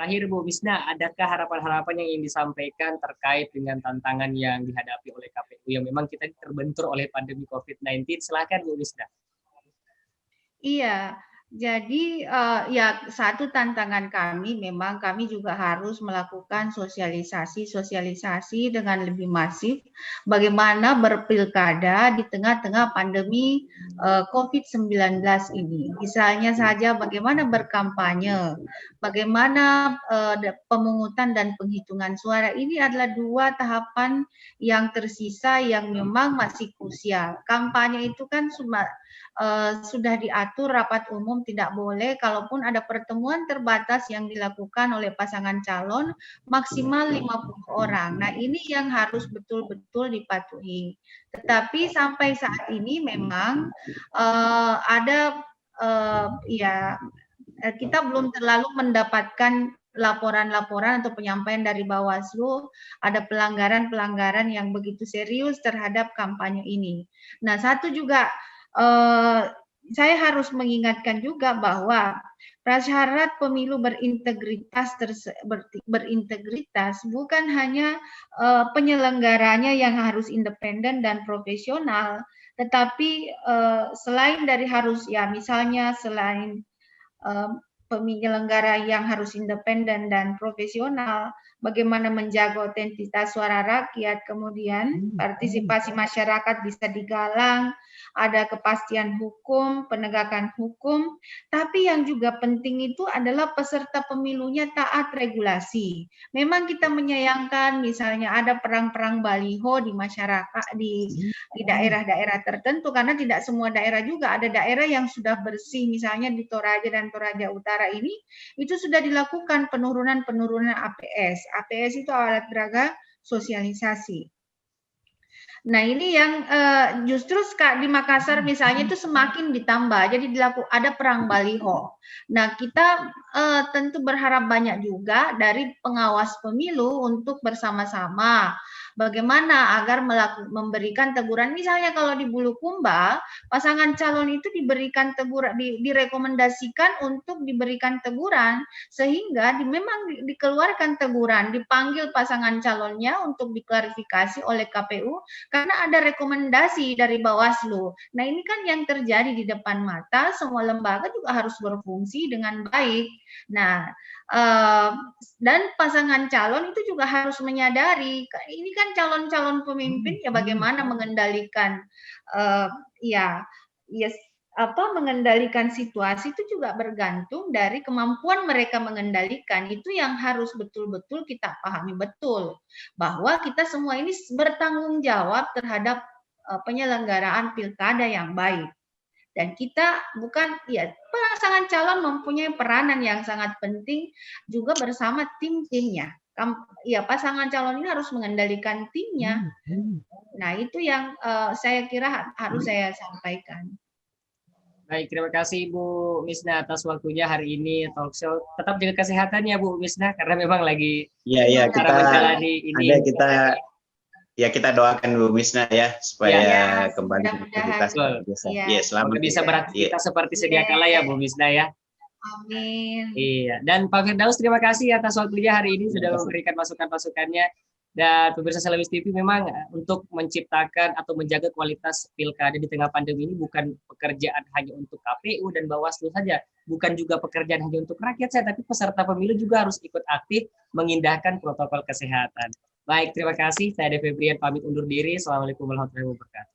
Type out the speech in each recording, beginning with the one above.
Terakhir Bu Misna, adakah harapan-harapan yang ingin disampaikan terkait dengan tantangan yang dihadapi oleh KPU yang memang kita terbentur oleh pandemi COVID-19? Silakan Bu Misna. Iya, jadi ya satu tantangan kami memang kami juga harus melakukan sosialisasi dengan lebih masif bagaimana berpilkada di tengah-tengah pandemi COVID-19 ini. Misalnya saja bagaimana berkampanye, bagaimana pemungutan dan penghitungan suara. Ini adalah dua tahapan yang tersisa yang memang masih krusial. Kampanye itu kan sudah diatur rapat umum tidak boleh, kalaupun ada pertemuan terbatas yang dilakukan oleh pasangan calon maksimal 50 orang. Nah, ini yang harus betul-betul dipatuhi. Tetapi sampai saat ini memang ada kita belum terlalu mendapatkan laporan-laporan atau penyampaian dari Bawaslu ada pelanggaran-pelanggaran yang begitu serius terhadap kampanye ini. Nah, satu juga saya harus mengingatkan juga bahwa prasyarat pemilu berintegritas bukan hanya penyelenggaranya yang harus independen dan profesional, tetapi selain dari harus misalnya selain penyelenggara yang harus independen dan profesional, bagaimana menjaga otentitas suara rakyat, kemudian partisipasi masyarakat bisa digalang, ada kepastian hukum, penegakan hukum, tapi yang juga penting itu adalah peserta pemilunya taat regulasi. Memang kita menyayangkan misalnya ada perang-perang baliho di masyarakat, di daerah-daerah tertentu, karena tidak semua daerah juga, ada daerah yang sudah bersih, misalnya di Toraja dan Toraja Utara ini, itu sudah dilakukan penurunan APS. APS itu alat peraga sosialisasi. Nah, ini yang justru di Makassar misalnya itu semakin ditambah, jadi ada perang baliho. Nah, kita tentu berharap banyak juga dari pengawas pemilu untuk bersama-sama bagaimana agar memberikan teguran. Misalnya kalau di Bulukumba, pasangan calon itu diberikan teguran, direkomendasikan untuk diberikan teguran, sehingga memang dikeluarkan teguran, dipanggil pasangan calonnya untuk diklarifikasi oleh KPU, karena ada rekomendasi dari Bawaslu. Nah, ini kan yang terjadi di depan mata, semua lembaga juga harus berfungsi dengan baik. Nah, dan pasangan calon itu juga harus menyadari, ini kan calon-calon pemimpin, ya bagaimana mengendalikan mengendalikan situasi itu juga bergantung dari kemampuan mereka mengendalikan. Itu yang harus betul-betul kita pahami betul, bahwa kita semua ini bertanggung jawab terhadap penyelenggaraan pilkada yang baik. Dan kita pasangan calon mempunyai peranan yang sangat penting juga bersama tim-timnya. Pasangan calon ini harus mengendalikan timnya. Nah, itu yang saya kira harus saya sampaikan. Baik, terima kasih Bu Misna atas waktunya hari ini talk show. Tetap jaga kesehatannya Bu Misna, karena memang lagi kita menjalani ini. Kita doakan Bu Misna ya supaya kembali beraktivitas biasa. Selamat bisa beraktivitas seperti sedia kala ya Bu Misna ya. Amin. Iya, dan Pak Firdaus terima kasih atas waktunya hari ini sudah memberikan masukan-masukannya. Dan pemirsa Selewis TV, memang untuk menciptakan atau menjaga kualitas pilkada di tengah pandemi ini bukan pekerjaan hanya untuk KPU dan Bawaslu saja, bukan juga pekerjaan hanya untuk rakyat saya, tapi peserta pemilu juga harus ikut aktif mengindahkan protokol kesehatan. Baik, terima kasih. Saya Devi Brian pamit undur diri. Assalamualaikum warahmatullahi wabarakatuh.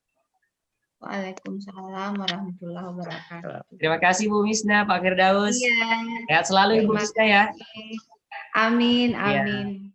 Waalaikumsalam warahmatullahi wabarakatuh. Terima kasih Bu Misna, Pak Firdaus. Iya. Sehat selalu Ibu Misna ya. Amin, amin.